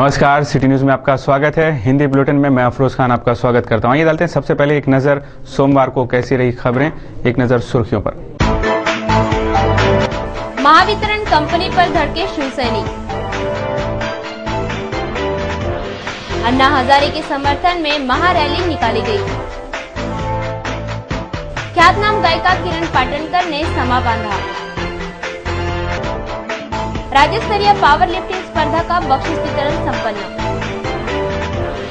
नमस्कार, city news में आपका स्वागत है। हिंदी बुलेटिन में मैं अफरोज खान आपका स्वागत करता हूं। आइए डालते हैं सबसे पहले एक नजर सोमवार को कैसी रही खबरें, एक नजर सुर्खियों पर। महावितरण कंपनी पर धड़के शिवसैनिक। अन्ना हजारे के समर्थन में महारैली निकाली गई। ख्यातनाम गायिका किरण पाटणकर ने समा बांधा। राज्य स्तरीय पावर लिफ्टिंग स्पर्धा का बख्शीश वितरण संपन्न।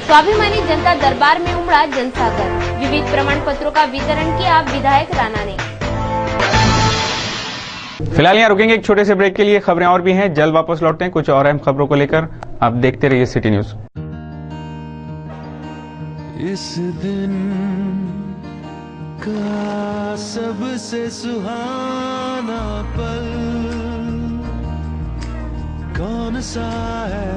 स्वाभिमानी जनता दरबार में उमड़ा जनसागर। विविध प्रमाण पत्रों का वितरण किया विधायक राणा ने। फिलहाल यहाँ रुकेंगे एक छोटे से ब्रेक के लिए। खबरें और भी हैं, जल्द वापस लौटते हैं कुछ और अहम खबरों को लेकर। आप देखते रहिए सिटी न्यूज। इस दिन का सबसे सुहाना पल कौन सा है,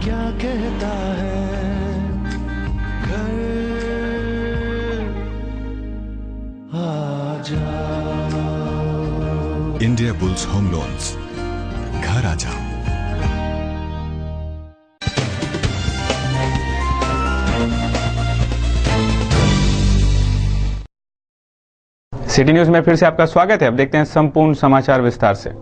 क्या कहता है घर आ जाओ। इंडिया बुल्स होम लोन्स, घर आ जाओ। सिटी न्यूज में फिर से आपका स्वागत है। अब देखते हैं संपूर्ण समाचार विस्तार से।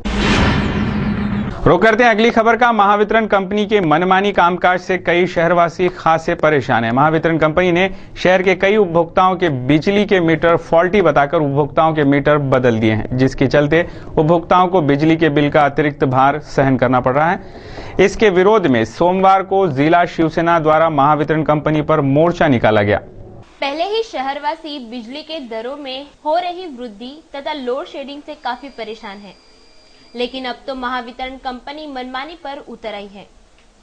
रुक करते हैं अगली खबर का। महावितरण कंपनी के मनमानी कामकाज से कई शहरवासी खासे परेशान हैं। महावितरण कंपनी ने शहर के कई उपभोक्ताओं के बिजली के मीटर फॉल्टी बताकर उपभोक्ताओं के मीटर बदल दिए हैं, जिसके चलते उपभोक्ताओं को बिजली के बिल का अतिरिक्त भार सहन करना पड़ रहा है। इसके विरोध में सोमवार को जिला शिवसेना द्वारा महावितरण कंपनी पर मोर्चा निकाला गया। पहले ही शहरवासी बिजली के दरों में हो रही वृद्धि तथा लोड शेडिंग से काफी परेशान है, लेकिन अब तो महावितरण कंपनी मनमानी पर उतर आई है।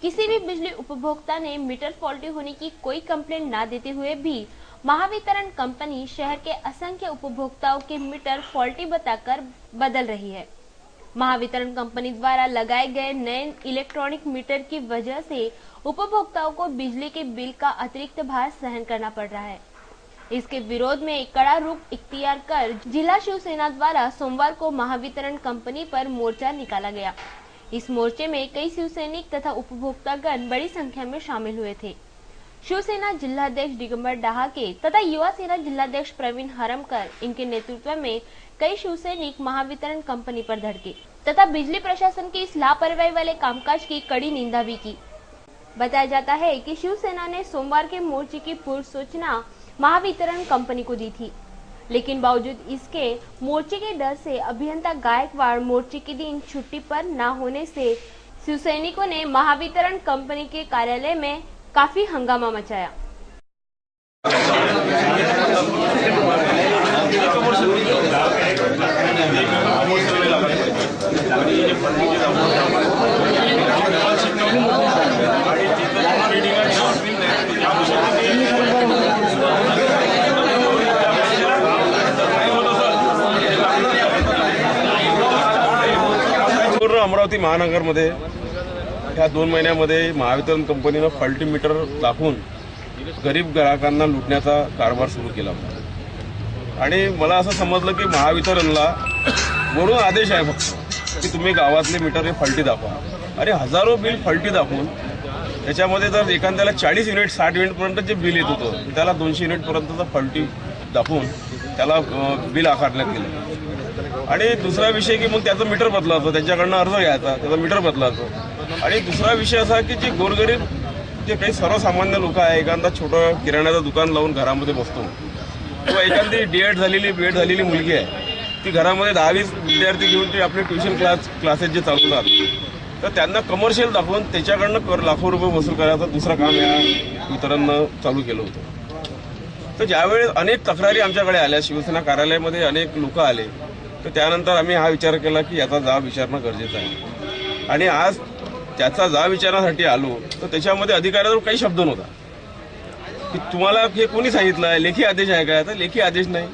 किसी भी बिजली उपभोक्ता ने मीटर फॉल्टी होने की कोई कंप्लेंट न देते हुए भी महावितरण कंपनी शहर के असंख्य उपभोक्ताओं के मीटर फॉल्टी बताकर बदल रही है। महावितरण कंपनी द्वारा लगाए गए नए इलेक्ट्रॉनिक मीटर की वजह से उपभोक्ताओं को बिजली के बिल का अतिरिक्त भार सहन करना पड़ रहा है। इसके विरोध में कड़ा रुख इख्तियार कर जिला शिवसेना द्वारा सोमवार को महावितरण कंपनी पर मोर्चा निकाला गया। इस मोर्चे में कई शिवसैनिक तथा उपभोक्तागण बड़ी संख्या में शामिल हुए थे। शिवसेना जिलाध्यक्ष दिगंबर डहाके तथा युवा सेना जिलाध्यक्ष प्रवीण हरमकर, इनके नेतृत्व में कई शिवसैनिक महावितरण कंपनी पर धड़के तथा बिजली प्रशासन की इस लापरवाही वाले कामकाज की कड़ी निंदा भी की। बताया जाता है कि शिवसेना ने सोमवार के मोर्चे की पूर्व सूचना महावितरण कंपनी को दी थी, लेकिन बावजूद इसके मोर्चे के डर से अभियंता गायकवाड़ मोर्चे के दिन छुट्टी पर न होने से शिवसैनिकों ने महावितरण कंपनी के कार्यालय में काफी हंगामा मचाया। अमरावती महानगरमध्ये ह्या 2 महिन्यामध्ये महावितरण कंपनीनं फॉल्टी मीटर दाखवून गरीब ग्राहकांना लुटण्याचा कारभार सुरू केला होता। आणि मला असं समजलं की महावितरणला वरून आदेश आहे फक्त की तुम्ही गावातले मीटर हे फॉल्टी दाखवा। अरे हजारो बिल फॉल्टी दाखवून त्याच्यामध्ये जर एखाद्याला 40 युनिट 60 युनिटपर्यंत जे बिल येत होतं त्याला 200 युनिटपर्यंतचा फॉल्टी दाखवून त्याला बिल आकारण्यात गेलं। आणि दुसरा विषय की मग त्याचं मीटर बदलायचं, त्यांच्याकडनं अर्ज घ्यायचा, त्याचा मीटर बदलायचं। आणि दुसरा विषय असा की जे गोरगरीब जे काही सर्वसामान्य लोक आहे, एखादा छोटं किराण्याचं दुकान लावून घरामध्ये बसतो किंवा एखादी डीएड झालेली बीएड झालेली मुलगी आहे, ती घरामध्ये 10-20 विद्यार्थी घेऊन ते आपले ट्युशन क्लासेस जे चालवतात, तर त्यांना कमर्शियल दाखवून त्याच्याकडनं लाखो रुपये वसूल करायचं दुसरं काम या वितरणनं चालू केलं होतं। तर ज्यावेळेस अनेक तक्रारी आमच्याकडे आल्या, शिवसेना कार्यालयामध्ये अनेक लोक आले, तर त्यानंतर आम्ही हा विचार केला की याचा जाब विचारणं गरजेचं आहे। आणि आज त्याचा जाब विचारण्यासाठी आलो तर त्याच्यामध्ये अधिकाऱ्यावर काही शब्द नव्हता की तुम्हाला हे कोणी सांगितलं आहे, लेखी आदेश आहे का? तर लेखी आदेश नाही।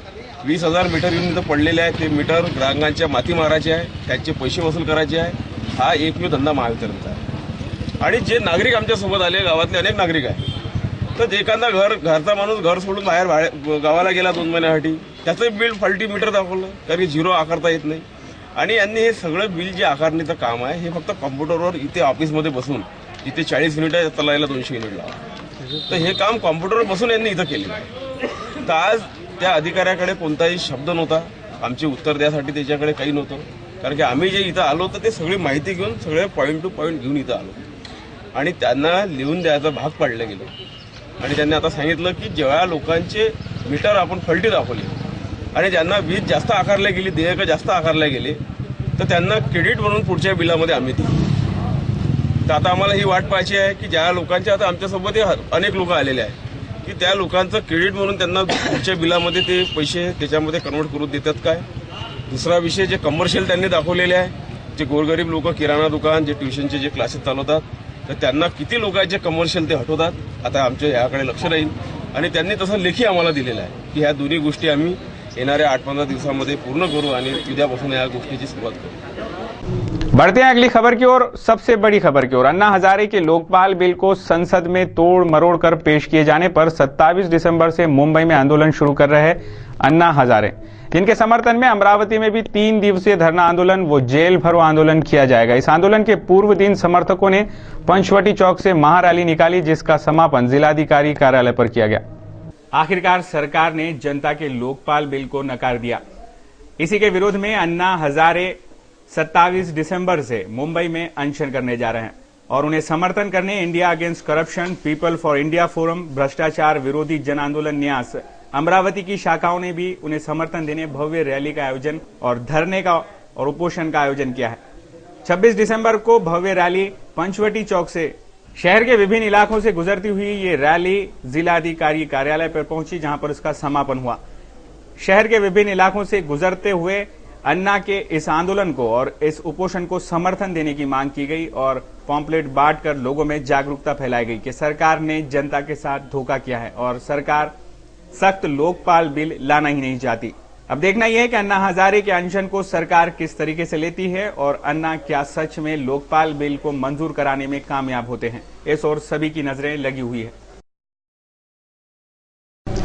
20,000 मीटर युनिट पडलेले आहेत, ते मीटर ग्राहकांच्या माती मारायचे आहे, त्याचे पैसे वसूल करायचे आहे। हा एकमेव धंदा महावितरणचा आहे। आणि जे नागरिक आमच्यासोबत आले, गावातले अनेक नागरिक आहेत, तर एखादा घरचा माणूस घर सोडून बाहेर गावाला गेला 2 महिन्यासाठी, त्याचं बिल फॉल्टी मीटर दाखवलं, कारण झिरो आकारता येत नाही। आणि यांनी हे सगळं बिल जे आकारणीचं काम आहे हे फक्त कॉम्प्युटरवर इथे ऑफिसमध्ये बसून जिथे 40 युनिट आहे त्याला यायला 200 युनिट लावा. तर हे काम कॉम्प्युटरवर बसून यांनी इथं केलेलं आहे. तर आज त्या अधिकाऱ्याकडे कोणताही शब्द नव्हता, आमचे उत्तर द्यासाठी त्याच्याकडे काही नव्हतं. कारण की आम्ही जे इथं आलो तर ते सगळी माहिती घेऊन सगळे पॉईंट टू पॉईंट घेऊन इथं आलो आणि त्यांना लिहून द्यायचा भाग पाडलं गेलं. आणि त्यांनी आता सांगितलं की जेव्हा लोकांचे मीटर आपण फलटी दाखवली आणि ज्यांना वीज जास्त आकारल्या गेली, देयकं जास्त आकारल्या गेले, तर त्यांना क्रेडिट म्हणून पुढच्या बिलामध्ये आम्ही दिली. तर आता आम्हाला ही वाट पाहायची आहे की ज्या लोकांच्या, आता आमच्यासोबत अनेक लोक आलेले आहेत की त्या लोकांचं क्रेडिट म्हणून त्यांना पुढच्या बिलामध्ये ते पैसे त्याच्यामध्ये कन्वर्ट करून देतात काय. दुसरा विषय, जे कमर्शियल त्यांनी दाखवलेले आहे, जे गोरगरीब लोक, किराणा दुकान, जे ट्युशनचे जे क्लासेस चालवतात, तर त्यांना किती लोकांचे कमर्शियल ते हटवतात. आता आमच्या याकडे लक्ष राहील आणि त्यांनी तसं लेखी आम्हाला दिलेलं आहे की ह्या दोन्ही गोष्टी आम्ही येणाऱ्या 8-15 दिवसामध्ये पूर्ण करू आणि उद्यापासून या गोष्टीची सुरुवात करू. बढ़ते हैं अगली खबर की ओर। सबसे बड़ी खबर की ओर। अन्ना हजारे के लोकपाल बिल को संसद में तोड़ मरोड़ कर पेश किए जाने पर 27 दिसंबर से मुंबई में आंदोलन शुरू कर रहे अन्ना हजारे, जिनके समर्थन में अमरावती में भी 3 दिवसीय धरना आंदोलन वो जेल भरो आंदोलन किया जाएगा। इस आंदोलन के पूर्व दिन समर्थकों ने पंचवटी चौक से महारैली निकाली, जिसका समापन जिलाधिकारी कार्यालय पर किया गया। आखिरकार सरकार ने जनता के लोकपाल बिल को नकार दिया। इसी के विरोध में अन्ना हजारे 27 दिसंबर से मुंबई में अनशन करने जा रहे हैं और उन्हें समर्थन करने India against corruption, people for India forum, भ्रष्टाचार विरोधी जन आंदोलन न्यास अमरावती की शाखाओं ने भी उन्हें समर्थन देने भव्य रैली का आयोजन और धरने का और उपोषण का आयोजन किया है। 26 दिसंबर को भव्य रैली पंचवटी चौक से शहर के विभिन्न इलाकों से गुजरती हुई ये रैली जिलाधिकारी कार्यालय पर पहुंची, जहां पर उसका समापन हुआ। शहर के विभिन्न इलाकों से गुजरते हुए अन्ना के इस आंदोलन को और इस उपोषण को समर्थन देने की मांग की गई और पॉम्पलेट बांटकर लोगों में जागरूकता फैलाई गई कि सरकार ने जनता के साथ धोखा किया है और सरकार सख्त लोकपाल बिल लाना ही नहीं चाहती। अब देखना यह है कि अन्ना हजारे के अनशन को सरकार किस तरीके से लेती है और अन्ना क्या सच में लोकपाल बिल को मंजूर कराने में कामयाब होते हैं। इस ओर सभी की नजरें लगी हुई है।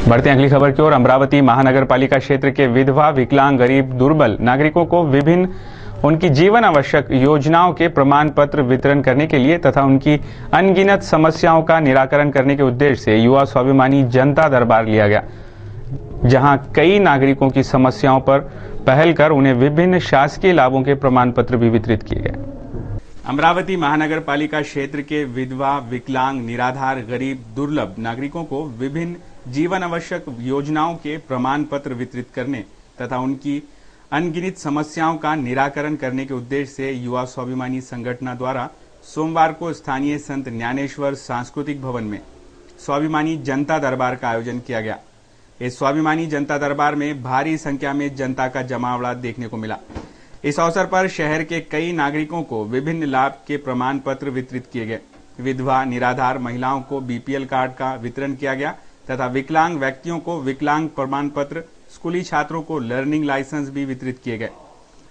बढ़ते हैं अगली खबर की ओर। अमरावती महानगर पालिका क्षेत्र के विधवा, विकलांग, गरीब, दुर्बल नागरिकों को विभिन्न उनकी जीवन आवश्यक योजनाओं के प्रमाण पत्र वितरण करने के लिए तथा उनकी अनगिनत समस्याओं का निराकरण करने के उद्देश्य से युवा स्वाभिमानी जनता दरबार लिया गया, जहां कई नागरिकों की समस्याओं पर पहल कर उन्हें विभिन्न शासकीय लाभों के प्रमाण पत्र भी वितरित किए गए। अमरावती महानगर पालिका क्षेत्र के विधवा, विकलांग, निराधार, गरीब, दुर्लभ नागरिकों को विभिन्न जीवन आवश्यक योजनाओं के प्रमाण पत्र वितरित करने तथा उनकी अनगिनत समस्याओं का निराकरण करने के उद्देश्य से युवा स्वाभिमानी संगठन द्वारा सोमवार को स्थानीय संत ज्ञानेश्वर सांस्कृतिक भवन में स्वाभिमानी जनता दरबार का आयोजन किया गया। इस स्वाभिमानी जनता दरबार में भारी संख्या में जनता का जमावड़ा देखने को मिला। इस अवसर पर शहर के कई नागरिकों को विभिन्न लाभ के प्रमाण पत्र वितरित किए गए। विधवा, निराधार महिलाओं को बीपीएल कार्ड का वितरण किया गया तथा विकलांग व्यक्तियों को विकलांग प्रमाण पत्र, स्कूली छात्रों को लर्निंग लाइसेंस भी वितरित किए गए।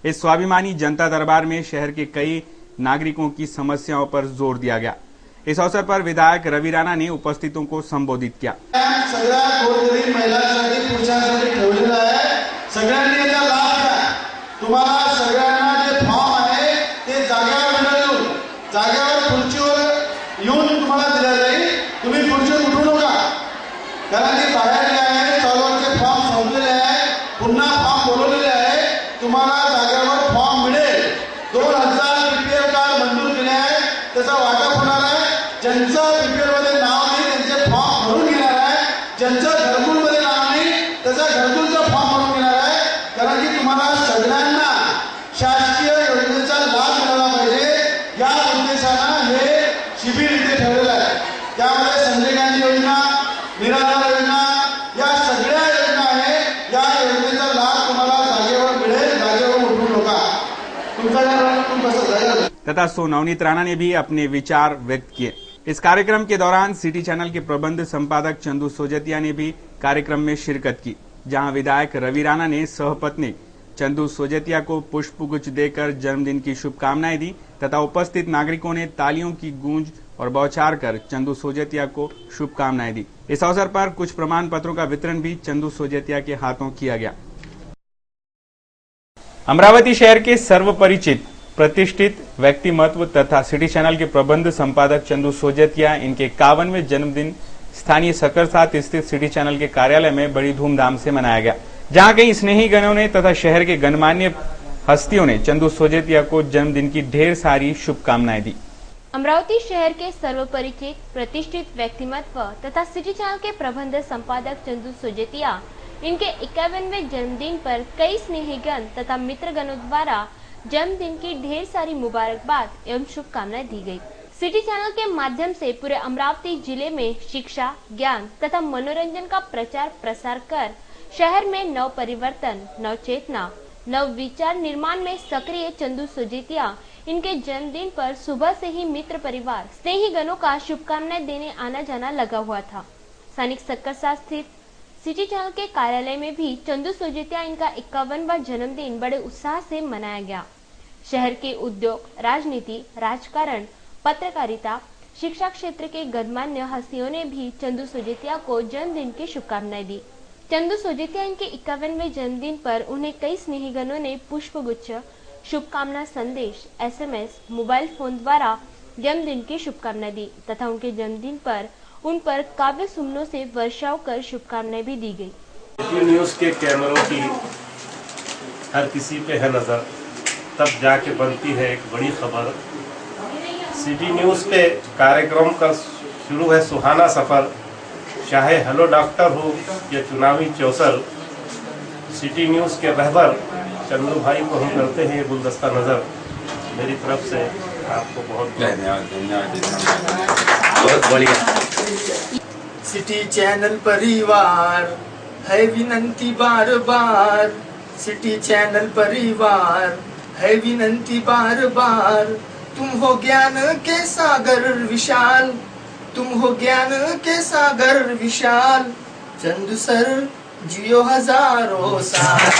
इस स्वाभिमानी जनता दरबार में शहर के कई नागरिकों की समस्याओं पर जोर दिया गया। इस अवसर पर विधायक रवि राणा ने उपस्थितों को संबोधित किया। सगळ्या गोरगरीब महिलांसाठी, पुरुषांसाठी ठेवलेला आहे, सगळ्यांनी याचा लाभ घ्या। तुम्हाला सगळ्यांना जे फॉर्म आहे ते जागेवर मिळेल, जागेवर खुर्चीवर येऊन तुम्हाला दिला जाईल। तुम्ही खुर्चीवर उठू नका, कारण की बाहेर जे आहे चालूचे फॉर्म संपलेले आहे, पुन्हा फॉर्म बोलवलेले आहे। तुम्हाला जागेवर फॉर्म मिळेल। 2000 बीपीएल कार्ड मंजूर केले आहे, त्याचा वाटप होणार आहे। ज्यांचं बीपीएल मध्ये नाव नाही त्यांचे फॉर्म भरून घेणार आहे, ज्यांचं घरकुल मध्ये नाव नाही त्याचा घरकुलचा फॉर्म भरून घेणार आहे। कारण की तुम्हाला सगळ्यांना शासकीय योजनेचा लाभ मिळाला पाहिजे, या उद्देशानं हे शिबिर इथे ठेवलेलं आहे। त्यामध्ये संजय गांधी योजना, निराधार योजना, या सगळ्या योजना आहे। या योजनेचा लाभ तुम्हाला जागेवर मिळेल, जागेवर उठू नका। तथा नवनीत राणा ने भी अपने विचार व्यक्त किए। इस कार्यक्रम के दौरान सिटी चैनल के प्रबंध संपादक चंदू सोजतिया ने भी कार्यक्रम में शिरकत की, जहां विधायक रवि राणा ने सहपत्नी चंदू सोजतिया को पुष्पगुच्छ देकर जन्मदिन की शुभकामनाएं दी तथा उपस्थित नागरिकों ने तालियों की गूंज और बौछार कर चंदू सोजतिया को शुभकामनाएं दी। इस अवसर पर कुछ प्रमाण पत्रों का वितरण भी चंदू सोजतिया के हाथों किया गया। अमरावती शहर के सर्वपरिचित प्रतिष्ठित व्यक्तिमत्व तथा सिटी चैनल के प्रबंध संपादक चंदू सोजतिया इनके 51वें जन्मदिन स्थानीय सकरसात स्थित सिटी चैनल के कार्यालय में बड़ी धूमधाम से मनाया गया, जहां कई स्नेहीगणों ने तथा शहर के गणमान्य हस्तियों ने चंदू सोजतिया को जन्मदिन की ढेर सारी शुभकामनाएं दी। अमरावती शहर के सर्वपरिचित प्रतिष्ठित व्यक्तिमत्व तथा सिटी चैनल के प्रबंध संपादक चंदू सोजतिया इनके 51वें जन्मदिन पर कई स्नेहीगण तथा मित्रगणों द्वारा जन्मदिन की ढेर सारी मुबारकबाद एवं शुभकामनाएं दी गई। सिटी चैनल के माध्यम से पूरे अमरावती जिले में शिक्षा, ज्ञान तथा मनोरंजन का प्रचार प्रसार कर शहर में नव परिवर्तन, नव चेतना, नव विचार निर्माण में सक्रिय चंदू सोजतिया इनके जन्मदिन पर सुबह से ही मित्र परिवार, स्नेही गणों का शुभकामनाएं देने आना जाना लगा हुआ था। सैनिक सकरसात स्थित सिटी चैनल के कार्यालय में भी चंदू सोजतिया इनका 51वां जन्मदिन बड़े उत्साह से मनाया गया। शहर के उद्योग, राजनीति, राजकारण, पत्रकारिता, शिक्षा क्षेत्र के गणमान्य हस्तियों ने भी चंदू सोजतिया को जन्मदिन की शुभकामनाएं दी। चंदू सोजतिया इनके 51वें जन्मदिन पर उन्हें कई स्नेहीगणों ने पुष्पगुच्छ, शुभकामना संदेश, SMS, मोबाइल फोन द्वारा जन्मदिन की शुभकामनाएं दी तथा उनके जन्मदिन पर उन पर काव्य सुमनों से वर्षाव कर शुभकामनाएं भी दी गई। सिटी न्यूज़ के कैमरों की हर किसी पे है नजर, तब जाके बनती है एक बड़ी खबर। सिटी न्यूज़ पे कार्यक्रम का शुरू है सुहाना सफर, चाहे हेलो डॉक्टर हो या चुनावी चौसर। सिटी न्यूज़ के रहबर चंदू भाई को हम करते हैं ये गुलदस्ता नजर। मेरी तरफ से आपको बहुत बढ़िया। सिटी चैनल परिवार है विनंती बार बार, सिटी चैनल परिवार है विनंती बार बार, तुम हो ज्ञान के सागर विशाल, तुम हो ज्ञान के सागर विशाल, चंदू सर जियो हजारों साल।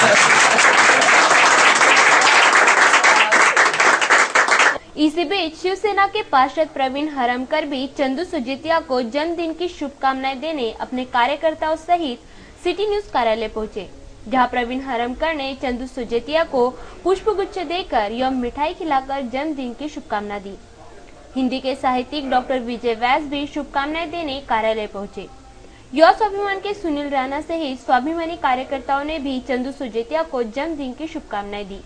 इसी बीच शिवसेना के पार्षद प्रवीण हरमकर भी चंदू सोजतिया को जन्मदिन की शुभकामनाएं देने अपने कार्यकर्ताओं सहित सिटी न्यूज कार्यालय पहुंचे, जहां प्रवीण हरमकर ने चंदू सोजतिया को पुष्पगुच्छ देकर एवं मिठाई खिलाकर जन्मदिन की शुभकामना दी। हिंदी के साहित्यिक डॉक्टर विजय व्यास भी शुभकामनाएं देने कार्यालय पहुंचे। युवा स्वाभिमान के सुनील राणा सहित स्वाभिमानी कार्यकर्ताओं ने भी चंदू सोजतिया को जन्मदिन की शुभकामनाएं दी।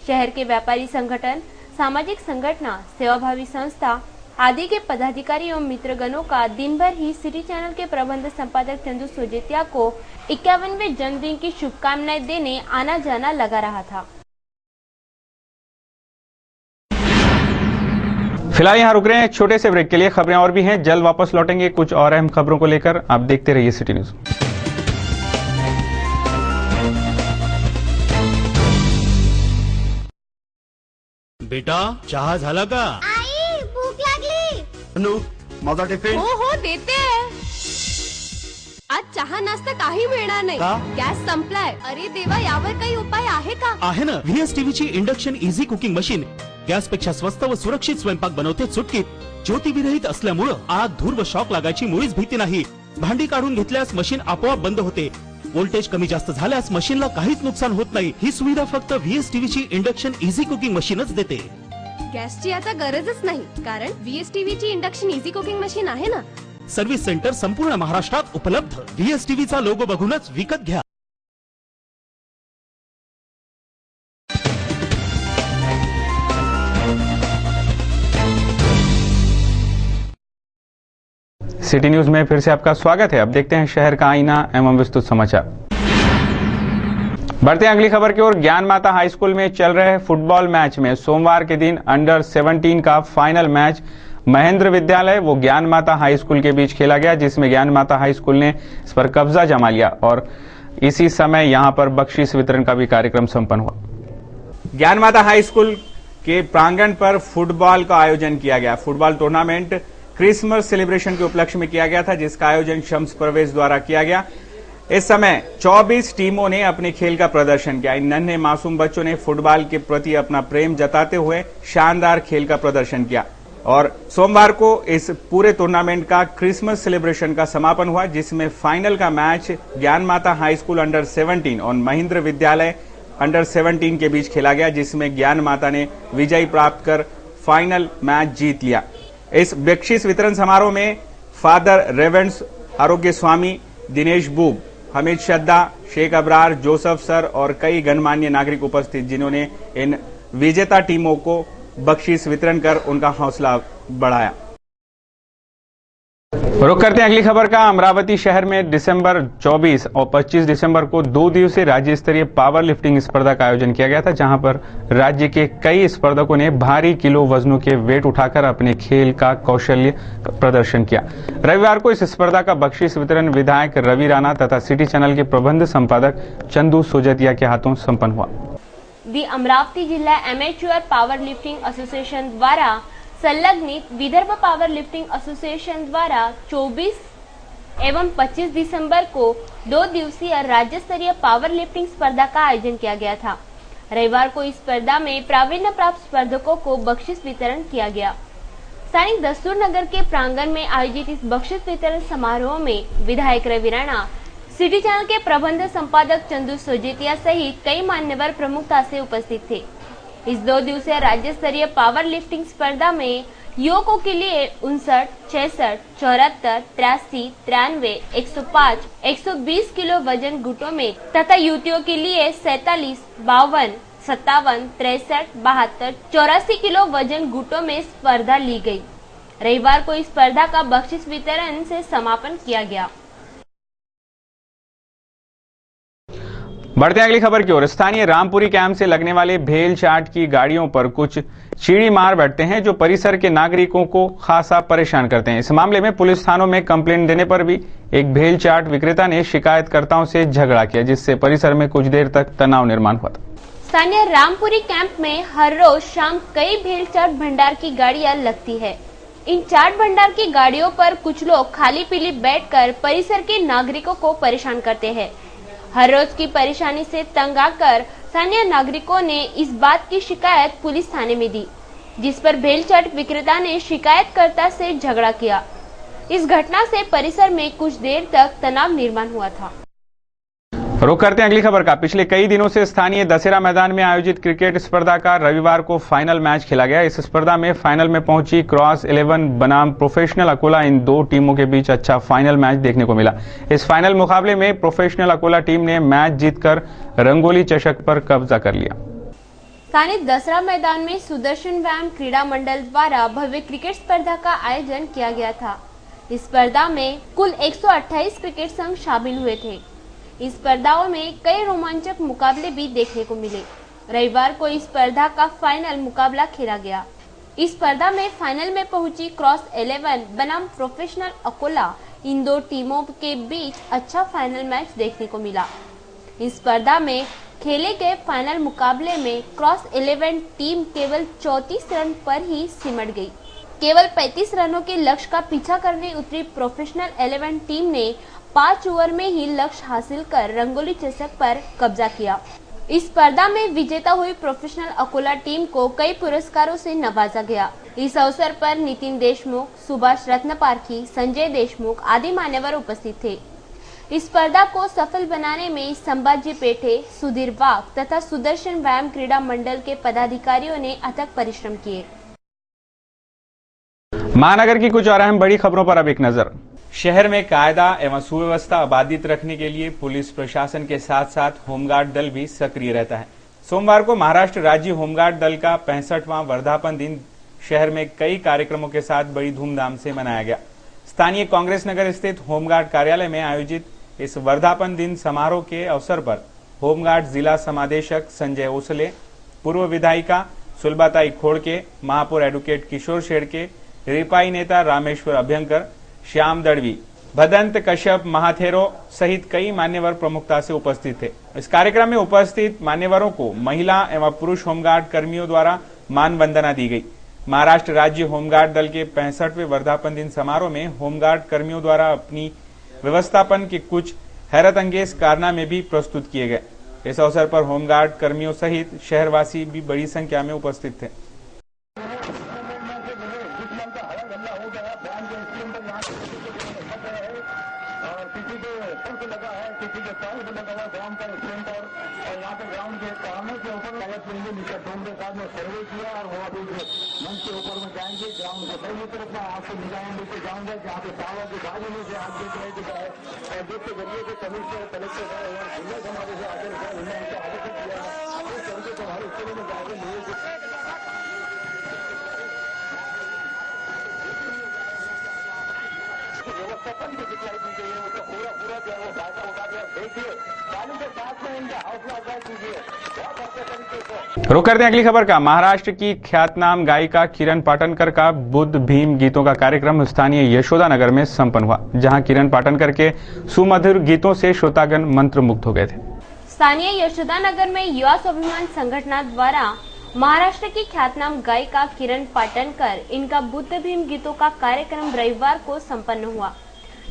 शहर के व्यापारी संगठन, सामाजिक संगठन, सेवाभावी संस्था आदि के पदाधिकारी एवं मित्रगणों का दिन भर ही सिटी चैनल के प्रबंध संपादक चंदू सोजतिया को 51वें जन्मदिन की शुभकामनाएं देने आना जाना लगा रहा था। फिलहाल यहाँ रुक रहे हैं एक छोटे से ब्रेक के लिए। खबरें और भी हैं, जल्द वापस लौटेंगे कुछ और अहम खबरों को लेकर। आप देखते रहिए सिटी न्यूज। बेटा चहा झाला का? आई भूक लागली। अनु माझा टिफिन. हो देते. आज चहा नाश्ता काही मिळणार नाही. गॅस संपलाय. अरे देवा, यावर काही उपाय आहे का? आहे ना, VSTV ची induction easy cooking machine gas पेक्षा स्वस्त व सुरक्षित स्वयंपाक बनवते चुटकीत. ज्योती विरहित असल्यामुळे आग, धूर व शॉक लागायची मुळीच भीती नाही. भांडी काढून घेतल्यास मशीन आपोआप बंद होते. व्होल्टेज कमी जास्त झाल्यास मशीनला काहीच नुकसान होत नाही. ही सुविधा फक्त VSTV ची इंडक्शन इझी कुकिंग मशीनच देते. गॅसची आता गरजच नाही, कारण VSTV ची इंडक्शन इझी कुकिंग मशीन आहे ना. सर्व्हिस सेंटर संपूर्ण महाराष्ट्रात उपलब्ध. VSTV चा लोगो बघूनच विकत घ्या. सिटी न्यूज में फिर से आपका स्वागत है। अब देखते हैं शहर का आईना एवं विस्तृत समाचार। बढ़ते हैं अगली खबर की ओर। ज्ञान माता हाई स्कूल में चल रहे फुटबॉल मैच में सोमवार के दिन अंडर 17 का फाइनल मैच महेंद्र विद्यालय व ज्ञान माता हाई स्कूल के बीच खेला गया, जिसमें ज्ञान माता हाई स्कूल ने इस पर कब्जा जमा लिया और इसी समय यहां पर बख्शीश वितरण का भी कार्यक्रम संपन्न हुआ। ज्ञान माता हाई स्कूल के प्रांगण पर फुटबॉल का आयोजन किया गया। फुटबॉल टूर्नामेंट क्रिसमस सेलिब्रेशन के उपलक्ष्य में किया गया था, जिसका आयोजन शम्स परवेज द्वारा किया गया। इस समय 24 टीमों ने अपने खेल का प्रदर्शन किया। इन नन्हे मासूम बच्चों ने फुटबॉल के प्रति अपना प्रेम जताते हुए शानदार खेल का प्रदर्शन किया और सोमवार को इस पूरे टूर्नामेंट का क्रिसमस सेलिब्रेशन का समापन हुआ, जिसमें फाइनल का मैच ज्ञान माता हाई स्कूल अंडर 17 और महेंद्र विद्यालय अंडर 17 के बीच खेला गया, जिसमें ज्ञान माता ने विजय प्राप्त कर फाइनल मैच जीत लिया। इस बख्शीश वितरण समारोह में फादर रेवेंस आरोग्य स्वामी, दिनेश बूब, हमीद श्रद्धा, शेख अबरार, जोसफ सर और कई गणमान्य नागरिक उपस्थित, जिन्होंने इन विजेता टीमों को बख्शीश वितरण कर उनका हौसला बढ़ाया। रुक करते हैं अगली खबर का। अमरावती शहर में दिसंबर 24 और 25 दिसंबर को 2 दिवसीय राज्य स्तरीय पावर लिफ्टिंग स्पर्धा का आयोजन किया गया था, जहां पर राज्य के कई स्पर्धकों ने भारी किलो वजनों के वेट उठाकर अपने खेल का कौशल्य प्रदर्शन किया। रविवार को इस स्पर्धा का बख्शीश वितरण विधायक रवि राणा तथा सिटी चैनल के प्रबंध संपादक चंदू सोजतिया के हाथों संपन्न हुआ। दी अमरावती जिला एमेच्योर पावर लिफ्टिंग एसोसिएशन द्वारा संलग्नित विदर्भ पावर लिफ्टिंग एसोसिएशन द्वारा 24 एवं 25 दिसंबर को 2 दिवसीय राज्य स्तरीय पावर लिफ्टिंग स्पर्धा का आयोजन किया गया था। रविवार को इस स्पर्धा में प्रावीण्य प्राप्त स्पर्धकों को बख्शीश वितरण किया गया। स्थानीय दस्तूर नगर के प्रांगण में आयोजित इस बख्शीश वितरण समारोह में विधायक रवि राणा, सिटी चैनल के प्रबंध संपादक चंदू सोजतिया सहित कई मान्यवर प्रमुखता से उपस्थित थे। इस 2 दिवसीय राज्य स्तरीय पावर लिफ्टिंग स्पर्धा में युवकों के लिए 59, 66, 74, 83, 93, 105, 120 किलो वजन गुटों में तथा युवतियों के लिए 47, 52, 57, 63, 72, 84 किलो वजन गुटों में स्पर्धा ली गई। रविवार को इस स्पर्धा का बख्शीश वितरण से समापन किया गया। बढ़ते हैं अगली खबर की ओर। स्थानीय रामपुरी कैंप से लगने वाले भेल चाट की गाड़ियों पर कुछ चीड़ी मार बैठते हैं, जो परिसर के नागरिकों को खासा परेशान करते हैं। इस मामले में पुलिस थानों में कंप्लेंट देने पर भी एक भेल चाट विक्रेता ने शिकायतकर्ताओं से झगड़ा किया, जिससे परिसर में कुछ देर तक तनाव निर्माण हुआ था। स्थानीय रामपुरी कैंप में हर रोज शाम कई भेल चाट भंडार की गाड़ियां लगती है। इन चाट भंडार की गाड़ियों पर कुछ लोग खाली पीली बैठकर परिसर के नागरिकों को परेशान करते हैं। हर रोज की परेशानी से तंग आकर स्थानीय नागरिकों ने इस बात की शिकायत पुलिस थाने में दी, जिस पर भेल चाट विक्रेता ने शिकायतकर्ता से झगड़ा किया। इस घटना से परिसर में कुछ देर तक तनाव निर्माण हुआ था। रुक करते हैं अगली खबर का। पिछले कई दिनों से स्थानीय दशहरा मैदान में आयोजित क्रिकेट स्पर्धा का रविवार को फाइनल मैच खेला गया। इस स्पर्धा में फाइनल में पहुंची क्रॉस 11 बनाम प्रोफेशनल अकोला, इन 2 टीमों के बीच अच्छा फाइनल मैच देखने को मिला। इस फाइनल मुकाबले में प्रोफेशनल अकोला टीम ने मैच जीतकर रंगोली चषक पर कब्जा कर लिया। स्थानीय दशहरा मैदान में सुदर्शन व्यायाम क्रीड़ा मंडल द्वारा भव्य क्रिकेट स्पर्धा का आयोजन किया गया था। इस स्पर्धा में कुल 128 क्रिकेट संघ शामिल हुए थे। इस स्पर्धाओं में कई रोमांचक मुकाबले भी देखने को मिले। रविवार को इस स्पर्धा का फाइनल मुकाबला खेला गया। इस स्पर्धा में फाइनल में पहुंची क्रॉस 11 बनाम प्रोफेशनल अकोला, इन 2 टीमों के बीच अच्छा फाइनल मैच देखने को मिला। इस स्पर्धा में खेले गए फाइनल मुकाबले में क्रॉस 11 टीम केवल 34 रन पर ही सिमट गई। केवल 35 रनों के लक्ष्य का पीछा करने उतरी प्रोफेशनल 11 टीम ने 5 ओवर में ही लक्ष्य हासिल कर रंगोली चषक पर कब्जा किया। इस स्पर्धा में विजेता हुई प्रोफेशनल अकोला टीम को कई पुरस्कारों से नवाजा गया। इस अवसर पर नितिन देशमुख, सुभाष रत्नपारखी, संजय देशमुख आदि मान्यवर उपस्थित थे। इस स्पर्धा को सफल बनाने में संभाजी पेठे, सुधीर वाघ तथा सुदर्शन व्यायाम क्रीड़ा मंडल के पदाधिकारियों ने अथक परिश्रम किए। महानगर की कुछ और अहम बड़ी खबरों पर अब एक नजर। शहर में कायदा एवं सुव्यवस्था बाधित रखने के लिए पुलिस प्रशासन के साथ साथ होमगार्ड दल भी सक्रिय रहता है। सोमवार को महाराष्ट्र राज्य होमगार्ड दल का 65वां वर्धापन दिन शहर में कई कार्यक्रमों के साथ बड़ी धूमधाम से मनाया गया। स्थानीय कांग्रेस नगर स्थित होमगार्ड कार्यालय में आयोजित इस वर्धापन दिन समारोह के अवसर पर होमगार्ड जिला समादेशक संजय ओसले, पूर्व विधायिका सुलभाताई खोड़के, महापौर एडवोकेट किशोर शेड़के, रिपाई नेता रामेश्वर अभ्यंकर, श्याम दड़वी, भदंत कश्यप महाथेरो सहित कई मान्यवर प्रमुखता से उपस्थित थे। इस कार्यक्रम में उपस्थित मान्यवरों को महिला एवं पुरुष होमगार्ड कर्मियों द्वारा मान वंदना दी गई। महाराष्ट्र राज्य होमगार्ड दल के 65वें वर्धापन दिन समारोह में होमगार्ड कर्मियों द्वारा अपनी व्यवस्थापन के कुछ हैरतअंगेज कारनामे भी प्रस्तुत किए गए। इस अवसर पर होमगार्ड कर्मियों सहित शहरवासी भी बड़ी संख्या में उपस्थित थे। किसी के पंख लगा है, किसी के पैर लगा हुआ ग्राम का स्टैंड और यहाँ यहाँ पे ग्राउंड के कामों के ऊपर लागत लेंगे निकटों के साथ में सर्वे किया और वो अभी जो मंच के ऊपर में जाएंगे ग्राउंड के सही तरफ में आपसे निगाहें लेके जाऊंगा जहाँ पे टावर की बाजू में से आप देख रहे दिखा है और जिसके जरिए के कमिश्नर कलेक्टर है और जिला समाज से आकर उन्होंने उनको आदेश किया है उस तरीके से हमारे स्कूलों में जाकर लोगों व्यवस्थापन की दिखलाई दी गई है उसका पूरा जो है वो फायदा उठा दिया देखिए चालू के साथ में इनका हौसला अफजाई कीजिए बहुत अच्छे तरीके से। रुक करते हैं अगली खबर का। महाराष्ट्र की ख्यातनाम गायिका किरण पाटनकर का बुद्ध भीम गीतों का कार्यक्रम स्थानीय यशोदा नगर में संपन्न हुआ, जहां किरण पाटनकर के सुमधुर गीतों से श्रोतागण मंत्रमुग्ध हो गए थे। स्थानीय यशोदा नगर में युवा स्वाभिमान संगठन द्वारा महाराष्ट्र की ख्यातनाम गायिका किरण पाटनकर इनका बुद्ध भीम गीतों का कार्यक्रम रविवार को संपन्न हुआ,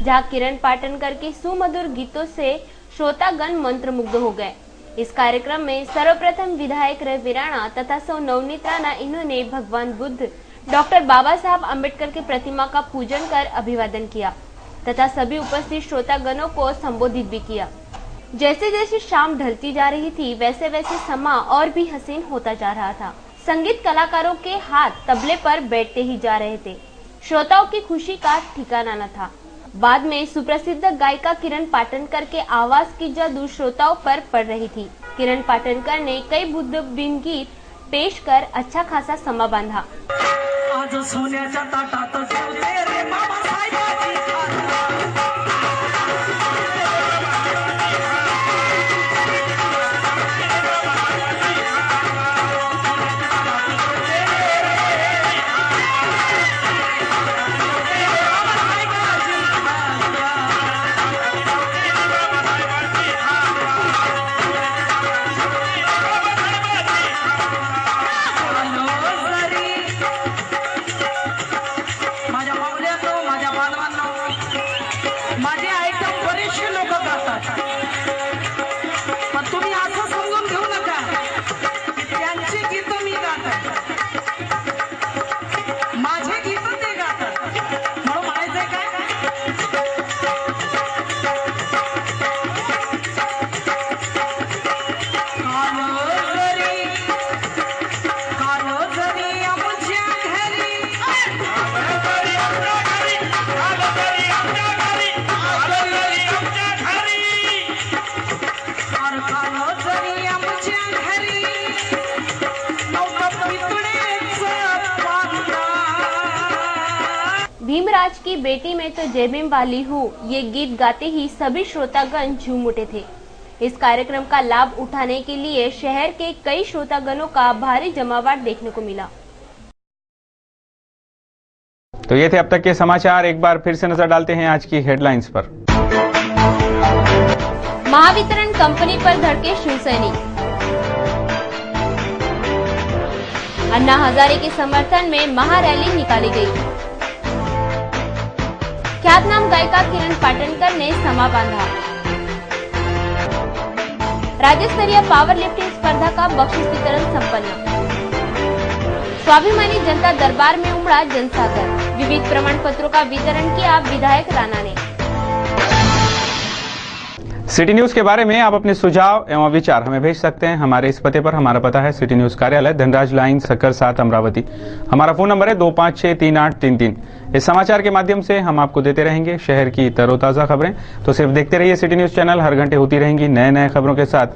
जहां किरण पाटनकर के सुमधुर गीतों से श्रोतागण मंत्रमुग्ध हो गए। इस कार्यक्रम में सर्वप्रथम विधायक रवि राणा तथा सौ नवनीत राणा इन्होंने भगवान बुद्ध डॉक्टर बाबा साहब अम्बेडकर की प्रतिमा का पूजन कर अभिवादन किया तथा सभी उपस्थित श्रोतागणों को संबोधित भी किया। जैसे जैसे शाम ढलती जा रही थी वैसे वैसे समा और भी हसीन होता जा रहा था। संगीत कलाकारों के हाथ तबले पर बैठते ही जा रहे थे। श्रोताओं की खुशी का ठिकाना न था। बाद में सुप्रसिद्ध गायिका किरण पाटनकर के आवाज की जादू श्रोताओं पर पड़ रही थी। किरण पाटनकर ने कई बुद्ध भीम गीत पेश कर अच्छा खासा समा बांधा। आज सोन्याच्या ताटात जेवते रे मामा साहेबाची भीमराज की बेटी में तो जय भीम वाली हूँ, ये गीत गाते ही सभी श्रोतागण झूम उठे थे। इस कार्यक्रम का लाभ उठाने के लिए शहर के कई श्रोतागणों का भारी जमावट देखने को मिला। तो ये थे अब तक के समाचार। एक बार फिर से नजर डालते हैं आज की हेडलाइंस पर। महावितरण कंपनी पर धड़के शिवसैनिक। अन्ना हजारे के समर्थन में महारैली निकाली गई। ख्यातनाम गायिका किरण पाटनकर ने समा बांधा। राज्य स्तरीय पावर लिफ्टिंग स्पर्धा का बख्शीश वितरण संपन्न। स्वाभिमानी जनता दरबार में उमड़ा जनसागर। विविध प्रमाण पत्रों का वितरण किया विधायक राणा ने। सिटी न्यूज के बारे में आप अपने सुझाव एवं विचार हमें भेज सकते हैं हमारे इस पते पर। हमारा पता है सिटी न्यूज कार्यालय, धनराज लाइन, सक्कर 7, अमरावती। हमारा फोन नंबर है 25638333। इस समाचार के माध्यम से हम आपको देते रहेंगे शहर की तरोताजा खबरें। तो सिर्फ देखते रहिए सिटी न्यूज चैनल, हर घंटे होती रहेंगी नए नए खबरों के साथ।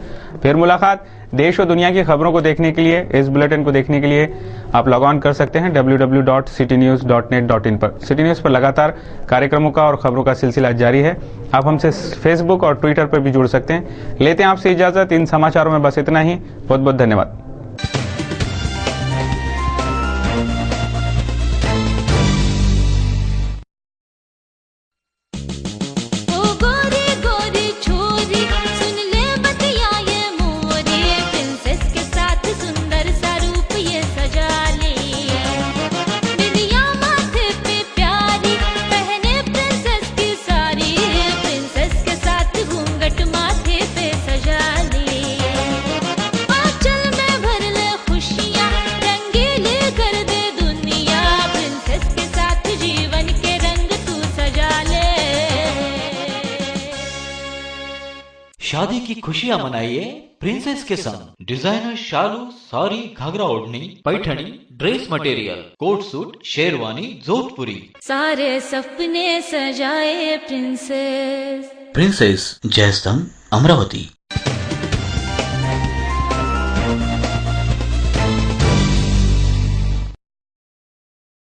फिर मुलाकात। देश और दुनिया की खबरों को देखने के लिए, इस बुलेटिन को देखने के लिए आप लॉग ऑन कर सकते हैं www.citynews.net.in पर। सिटी न्यूज पर लगातार कार्यक्रमों का और खबरों का सिलसिला जारी है। आप हमसे फेसबुक और ट्विटर पर भी जुड़ सकते हैं। लेते हैं आपसे इजाजत। इन समाचारों में बस इतना ही। बहुत बहुत धन्यवाद। शादी की खुशियां मनाइए प्रिंसेस के संग डिजाइनर शालू, साड़ी, घाघरा ओढ़नी, Paithani, dress material, coat suit, sherwani, जोधपुरी। सारे सपने सजाए प्रिंसेस। प्रिंसेस जयस्तंभ, अमरावती।